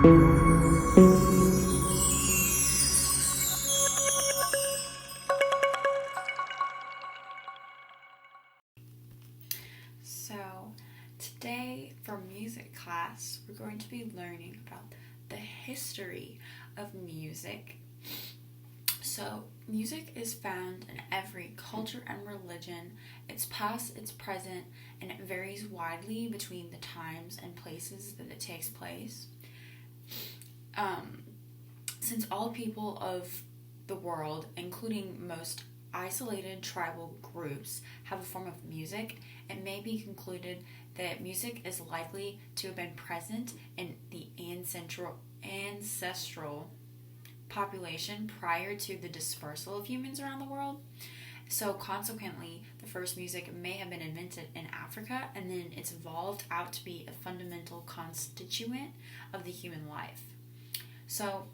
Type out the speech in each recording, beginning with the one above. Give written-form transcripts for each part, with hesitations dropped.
So, today for music class, we're going to be learning about the history of music. So, music is found in every culture and religion. It's past, it's present, and it varies widely between the times and places that it takes place. Since all people of the world, including most isolated tribal groups, have a form of music, it may be concluded that music is likely to have been present in the ancestral population prior to the dispersal of humans around the world. So consequently, the first music may have been invented in Africa, and then it's evolved out to be a fundamental constituent of the human life. So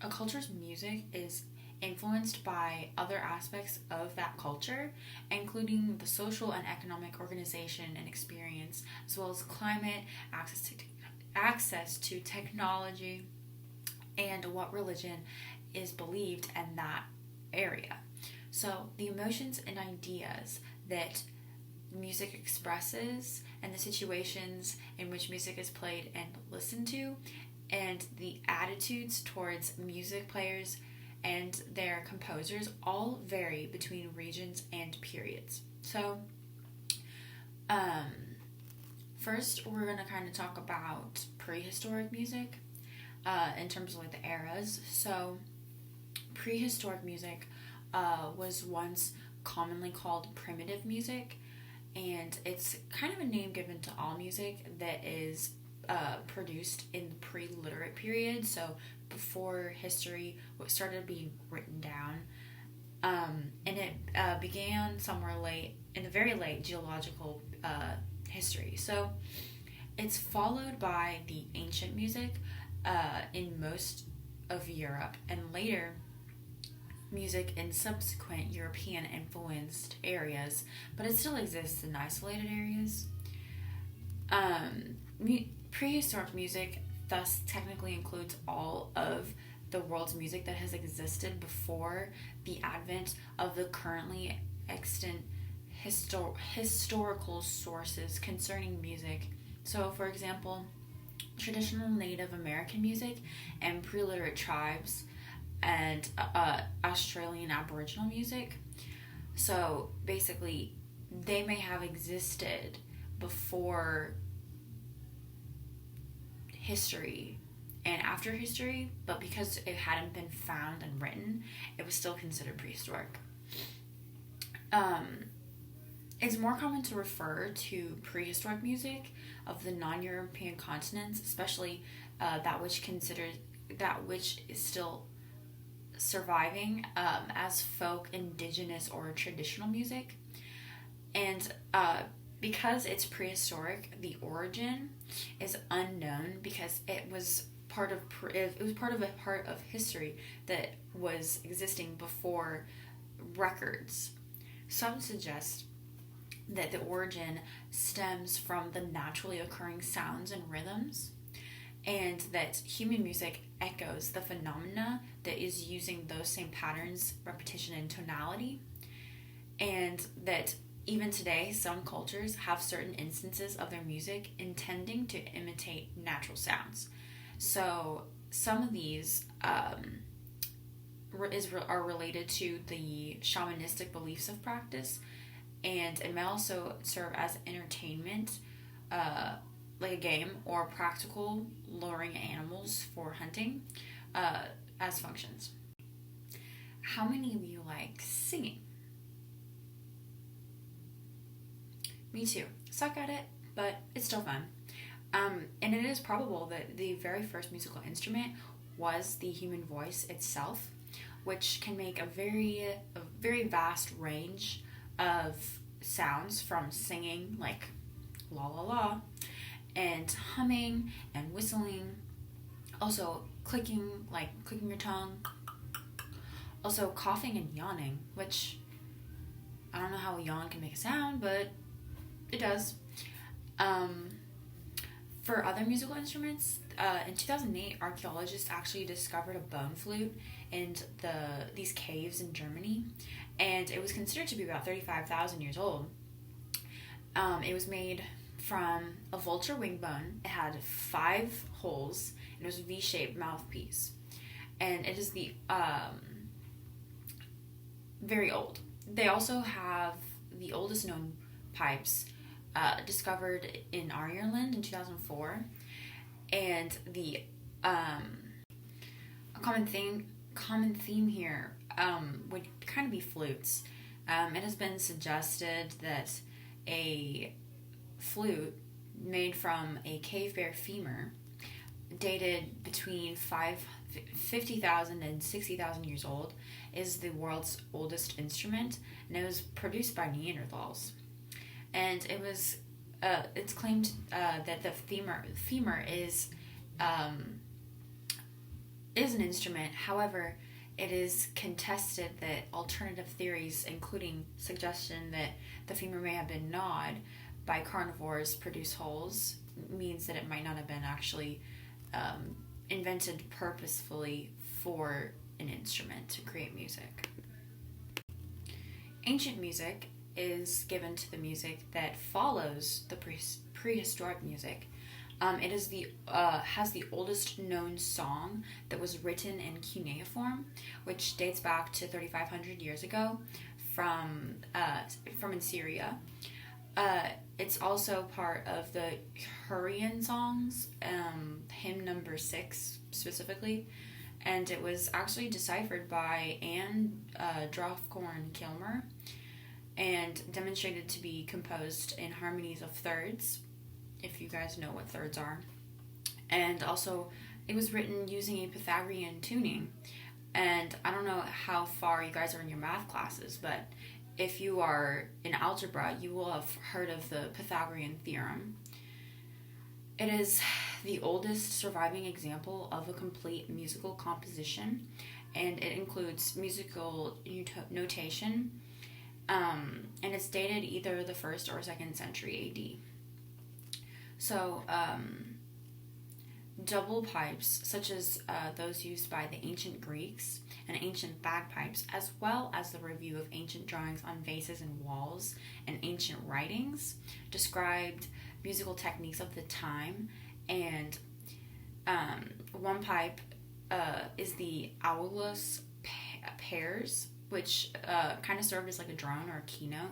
a culture's music is influenced by other aspects of that culture, including the social and economic organization and experience, as well as climate, access to technology, and what religion is believed in that area. So the emotions and ideas that music expresses and the situations in which music is played and listened to, and the attitudes towards music players and their composers all vary between regions and periods. So, first we're going to kind of talk about prehistoric music in terms of like the eras. So, prehistoric music was once commonly called primitive music, and it's kind of a name given to all music that is produced in the pre-literate period, so before history started being written down, and it began somewhere late in the very late geological history. So it's followed by the ancient music in most of Europe, and later music in subsequent European influenced areas, but it still exists in isolated areas. Prehistoric music thus technically includes all of the world's music that has existed before the advent of the currently extant historical sources concerning music. So, for example, traditional Native American music and pre-literate tribes and Australian Aboriginal music. So, basically, they may have existed before history and after history, but because it hadn't been found and written, it was still considered prehistoric. It's more common to refer to prehistoric music of the non-European continents, especially that which is still surviving as folk, indigenous, or traditional music. And because it's prehistoric, the origin is unknown because it was part of a part of history that was existing before records. Some suggest that the origin stems from the naturally occurring sounds and rhythms, and that human music echoes the phenomena that is using those same patterns, repetition, and tonality, and that even today, some cultures have certain instances of their music intending to imitate natural sounds. So some of these are related to the shamanistic beliefs of practice, and it may also serve as entertainment, like a game, or practical luring animals for hunting as functions. How many of you like singing? Me too. Suck at it, but it's still fun. And it is probable that the very first musical instrument was the human voice itself, which can make a very vast range of sounds, from singing like la la la, and humming and whistling, also clicking your tongue, also coughing and yawning, which I don't know how a yawn can make a sound, but it does. For other musical instruments, in 2008, archaeologists actually discovered a bone flute in these caves in Germany, and it was considered to be about 35,000 years old. It was made from a vulture wing bone. It had 5 holes, and it was a V-shaped mouthpiece. And it is very old. They also have the oldest known pipes discovered in Ireland in 2004, and a common theme here would kind of be flutes. It has been suggested that a flute made from a cave bear femur, dated between 50,000 and 60,000 years old, is the world's oldest instrument, and it was produced by Neanderthals. And it's claimed that the femur is an instrument. However, it is contested that alternative theories, including suggestion that the femur may have been gnawed by carnivores, produce holes, means that it might not have been actually invented purposefully for an instrument to create music. Ancient music is given to the music that follows the prehistoric music. It is has the oldest known song that was written in cuneiform, which dates back to 3,500 years ago from in Syria. It's also part of the Hurrian songs, hymn number 6 specifically, and it was actually deciphered by Anne Drothcorn-Kilmer and demonstrated to be composed in harmonies of thirds, if you guys know what thirds are. And also, it was written using a Pythagorean tuning. And I don't know how far you guys are in your math classes, but if you are in algebra, you will have heard of the Pythagorean Theorem. It is the oldest surviving example of a complete musical composition, and it includes musical notation, and it's dated either the 1st or 2nd century AD. So, double pipes, such as those used by the ancient Greeks, and ancient bagpipes, as well as the review of ancient drawings on vases and walls and ancient writings, described musical techniques of the time. And one pipe is the aulus pairs, which kind of served as like a drone or a keynote,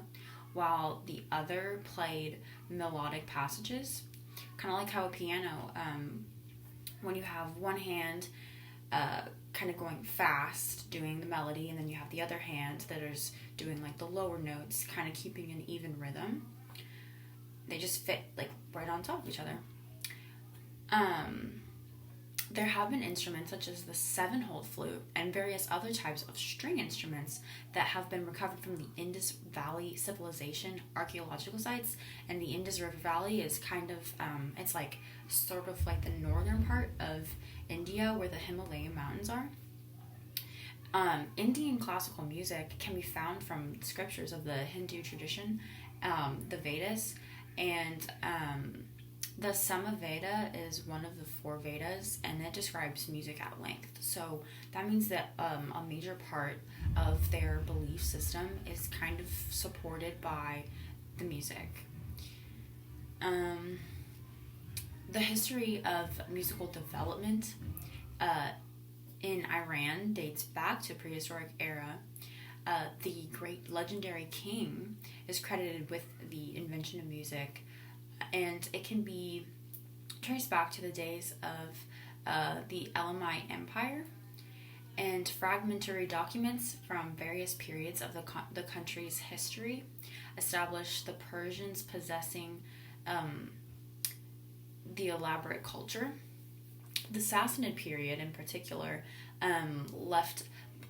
while the other played melodic passages, kind of like how a piano, when you have one hand kind of going fast doing the melody, and then you have the other hand that is doing like the lower notes, kind of keeping an even rhythm. They just fit like right on top of each other. There have been instruments such as the 7-holed flute and various other types of string instruments that have been recovered from the Indus Valley Civilization archaeological sites. And the Indus River Valley is kind of, it's like sort of like the northern part of India where the Himalayan mountains are. Indian classical music can be found from scriptures of the Hindu tradition, the Vedas, and the Samaveda is one of the 4 Vedas, and it describes music at length. So that means that a major part of their belief system is kind of supported by the music. The history of musical development in Iran dates back to prehistoric era. The great legendary king is credited with the invention of music, and it can be traced back to the days of the Elamite Empire, and fragmentary documents from various periods of the country's history establish the Persians possessing the elaborate culture. The Sassanid period in particular left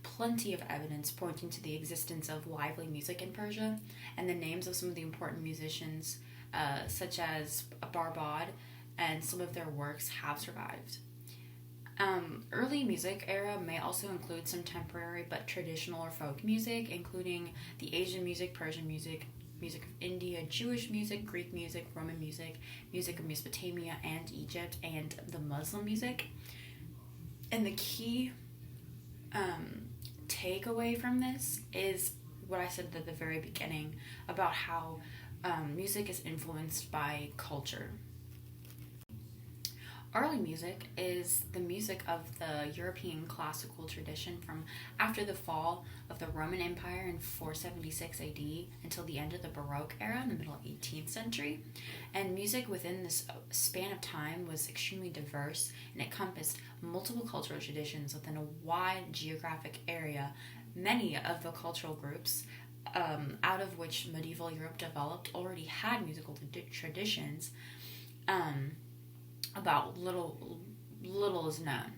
plenty of evidence pointing to the existence of lively music in Persia, and the names of some of the important musicians such as Barbad, and some of their works have survived. Early music era may also include some temporary but traditional or folk music, including the Asian music, Persian music, music of India, Jewish music, Greek music, Roman music, music of Mesopotamia and Egypt, and the Muslim music. And the key takeaway from this is what I said at the very beginning about how music is influenced by culture. Early music is the music of the European classical tradition from after the fall of the Roman Empire in 476 AD until the end of the Baroque era in the middle 18th century. And music within this span of time was extremely diverse and encompassed multiple cultural traditions within a wide geographic area. Many of the cultural groups out of which medieval Europe developed already had musical traditions. About little is known.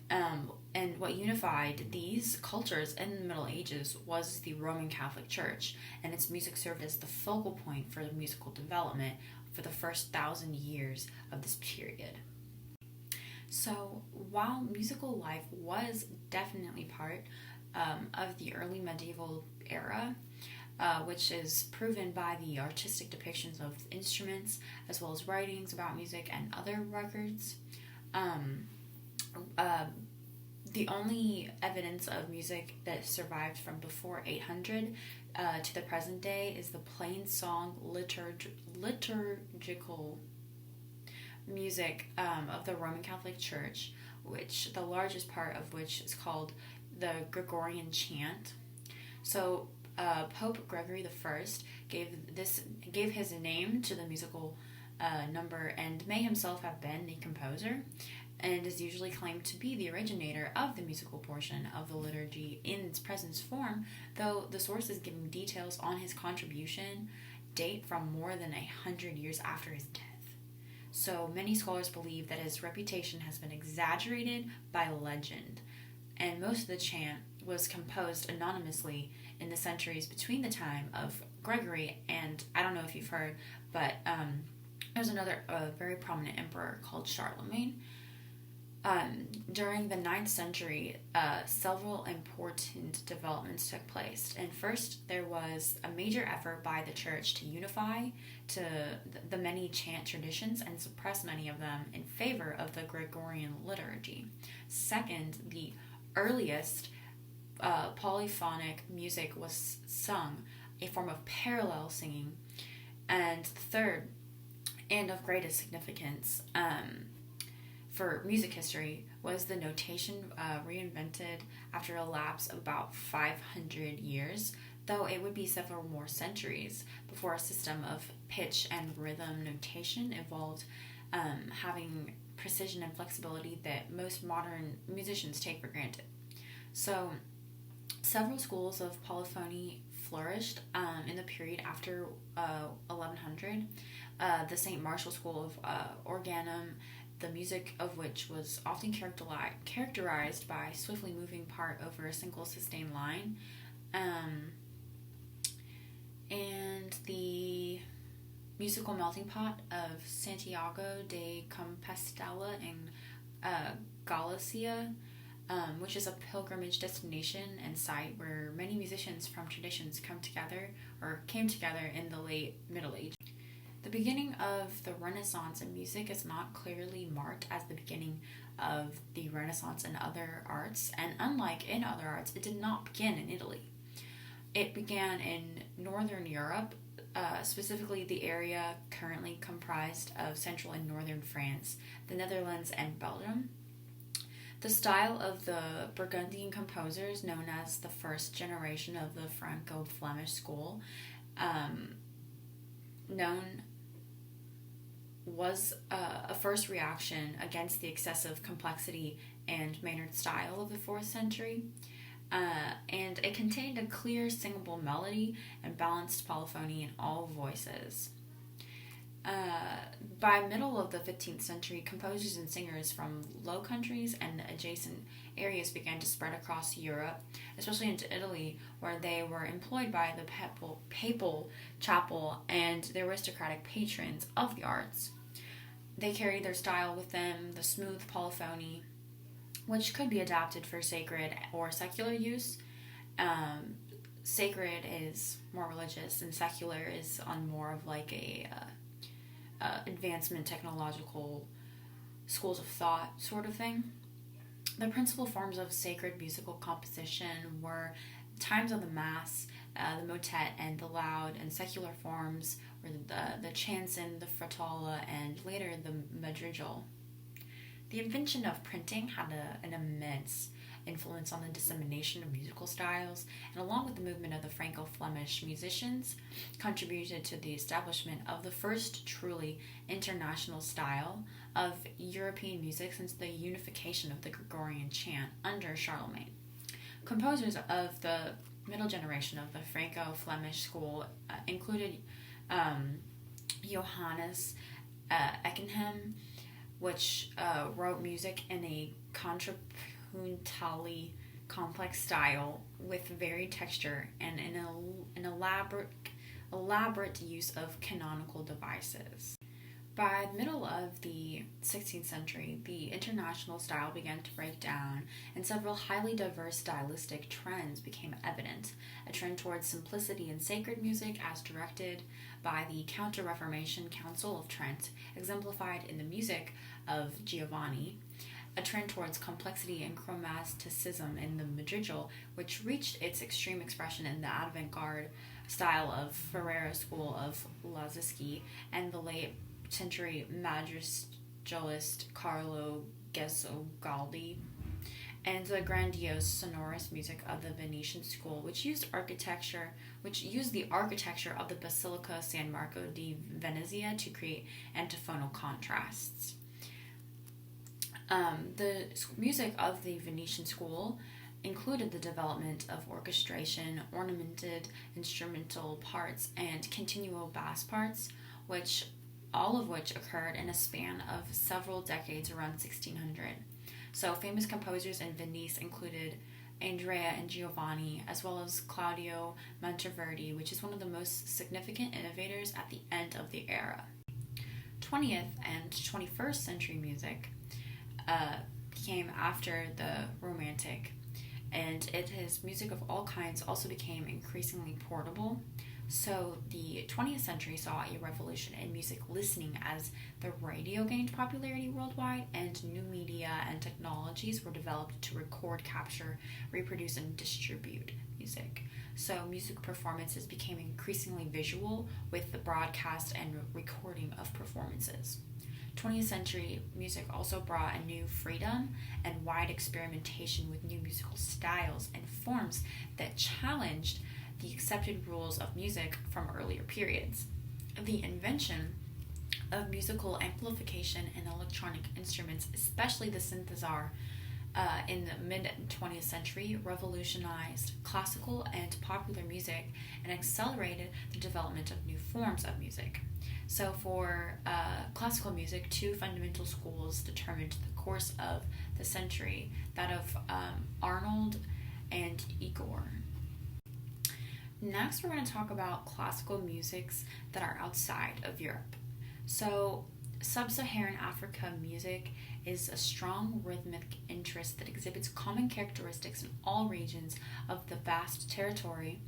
And what unified these cultures in the Middle Ages was the Roman Catholic Church, and its music served as the focal point for musical development for the first 1,000 years of this period. So while musical life was definitely part of the early medieval era, which is proven by the artistic depictions of instruments, as well as writings about music and other records. The only evidence of music that survived from before 800 to the present day is the plain song liturgical music of the Roman Catholic Church, which the largest part of which is called the Gregorian Chant. So Pope Gregory I gave his name to the musical number, and may himself have been the composer, and is usually claimed to be the originator of the musical portion of the liturgy in its present form, though the sources giving details on his contribution date from more than 100 years after his death. So many scholars believe that his reputation has been exaggerated by legend, and most of the chant was composed anonymously in the centuries between the time of Gregory and, I don't know if you've heard, but there's another very prominent emperor called Charlemagne. During the 9th century, several important developments took place. And first, there was a major effort by the church to unify the many chant traditions and suppress many of them in favor of the Gregorian liturgy. Second, the earliest polyphonic music was sung, a form of parallel singing. And third, and of greatest significance for music history, was the notation reinvented after a lapse of about 500 years, though it would be several more centuries before a system of pitch and rhythm notation evolved, having precision and flexibility that most modern musicians take for granted. So, several schools of polyphony flourished in the period after 1100. The St. Martial School of Organum, the music of which was often characterized by swiftly moving part over a single sustained line, and the musical melting pot of Santiago de Compostela in Galicia, which is a pilgrimage destination and site where many musicians from traditions came together in the late Middle Ages. The beginning of the Renaissance in music is not clearly marked as the beginning of the Renaissance in other arts, and unlike in other arts, it did not begin in Italy. It began in Northern Europe, specifically the area currently comprised of central and northern France, the Netherlands, and Belgium. The style of the Burgundian composers, known as the first generation of the Franco-Flemish school, was a first reaction against the excessive complexity and mannered style of the 4th century, and it contained a clear singable melody and balanced polyphony in all voices. By middle of the 15th century, composers and singers from Low Countries and adjacent areas began to spread across Europe, especially into Italy, where they were employed by the papal chapel and the aristocratic patrons of the arts. They carried their style with them, the smooth polyphony, which could be adapted for sacred or secular use. sacred is more religious and secular is on more of like a advancement technological schools of thought sort of thing. The principal forms of sacred musical composition were times of the Mass, the motet, and the loud, and secular forms were the chanson, the frottalla, and later the madrigal. The invention of printing had an immense influence on the dissemination of musical styles, and along with the movement of the Franco-Flemish musicians, contributed to the establishment of the first truly international style of European music since the unification of the Gregorian Chant under Charlemagne. Composers of the middle generation of the Franco-Flemish school included Johannes Eckenhem, which wrote music in a contrapuntally complex style with varied texture and an elaborate use of canonical devices. By the middle of the 16th century, the international style began to break down, and several highly diverse stylistic trends became evident. A trend towards simplicity in sacred music, as directed by the Counter-Reformation Council of Trent, exemplified in the music of Giovanni. A trend towards complexity and chromaticism in the madrigal, which reached its extreme expression in the avant-garde style of Ferrara school of Lazzischi and the late century madrigalist Carlo Gesualdi, and the grandiose sonorous music of the Venetian school, which used the architecture of the Basilica San Marco di Venezia to create antiphonal contrasts. The music of the Venetian school included the development of orchestration, ornamented instrumental parts, and continuo bass parts, all of which occurred in a span of several decades around 1600. So famous composers in Venice included Andrea and Giovanni, as well as Claudio Monteverdi, which is one of the most significant innovators at the end of the era. 20th and 21st century music came after the Romantic, and his music of all kinds also became increasingly portable. So the 20th century saw a revolution in music listening as the radio gained popularity worldwide and new media and technologies were developed to record, capture, reproduce, and distribute music. So music performances became increasingly visual with the broadcast and recording of performances. 20th century music also brought a new freedom and wide experimentation with new musical styles and forms that challenged the accepted rules of music from earlier periods. The invention of musical amplification and electronic instruments, especially the synthesizer, in the mid-20th century revolutionized classical and popular music and accelerated the development of new forms of music. So for classical music, two fundamental schools determined the course of the century, that of Arnold and Igor. Next, we're going to talk about classical musics that are outside of Europe. So sub-Saharan Africa music is a strong rhythmic interest that exhibits common characteristics in all regions of the vast territory,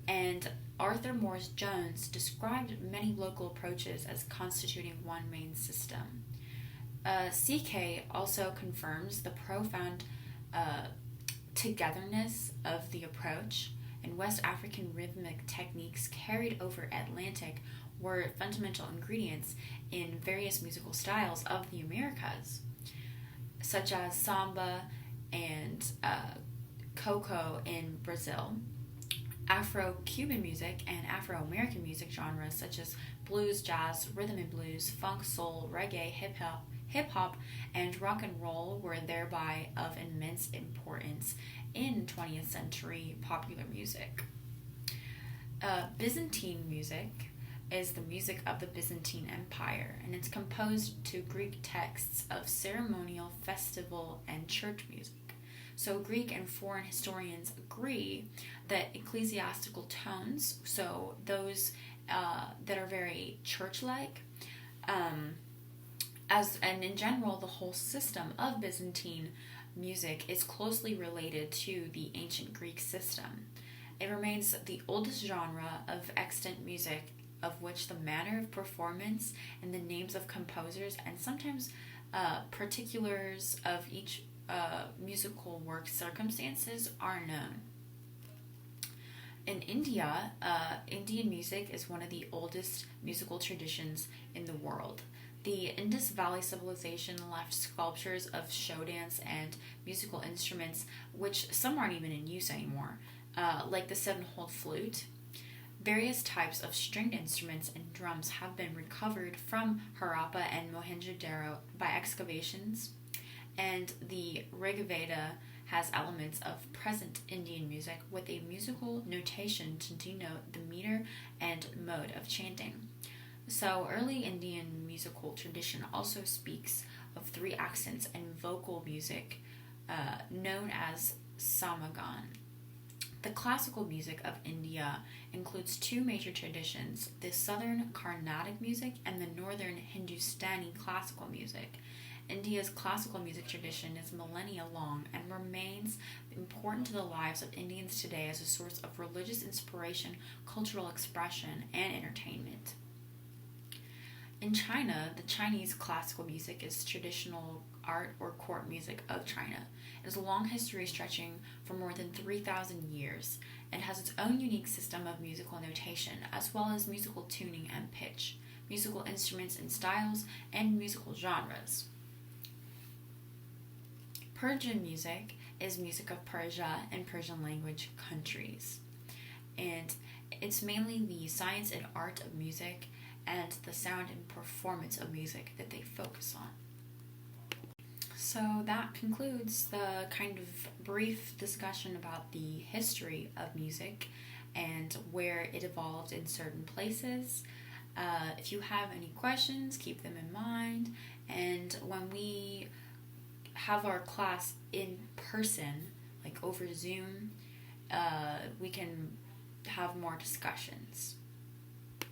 and Arthur Morris Jones described many local approaches as constituting one main system. CK also confirms the profound togetherness of the approach, and West African rhythmic techniques carried over Atlantic were fundamental ingredients in various musical styles of the Americas, such as samba and coco in Brazil. Afro-Cuban music and Afro-American music genres such as blues, jazz, rhythm and blues, funk, soul, reggae, hip-hop, and rock and roll were thereby of immense importance in 20th century popular music. Byzantine music is the music of the Byzantine Empire, and it's composed to Greek texts of ceremonial, festival, and church music. So Greek and foreign historians agree that ecclesiastical tones, so those that are very church-like, and in general, the whole system of Byzantine music is closely related to the ancient Greek system. It remains the oldest genre of extant music, of which the manner of performance and the names of composers and sometimes particulars of each musical work circumstances are known. In India, Indian music is one of the oldest musical traditions in the world. The Indus Valley civilization left sculptures of show dance and musical instruments, which some aren't even in use anymore, like the seven-hole flute. Various types of stringed instruments and drums have been recovered from Harappa and Mohenjo-daro by excavations, and the Rigveda has elements of present Indian music with a musical notation to denote the meter and mode of chanting. So, early Indian musical tradition also speaks of three accents and vocal music known as samagan. The classical music of India includes two major traditions, the southern Carnatic music and the northern Hindustani classical music. India's classical music tradition is millennia long and remains important to the lives of Indians today as a source of religious inspiration, cultural expression, and entertainment. In China, the Chinese classical music is traditional art or court music of China. It has a long history stretching for more than 3,000 years and has its own unique system of musical notation, as well as musical tuning and pitch, musical instruments and styles, and musical genres. Persian music is music of Persia and Persian language countries, and it's mainly the science and art of music and the sound and performance of music that they focus on. So that concludes the kind of brief discussion about the history of music and where it evolved in certain places. If you have any questions, keep them in mind, and when we have our class in person, like over Zoom, we can have more discussions.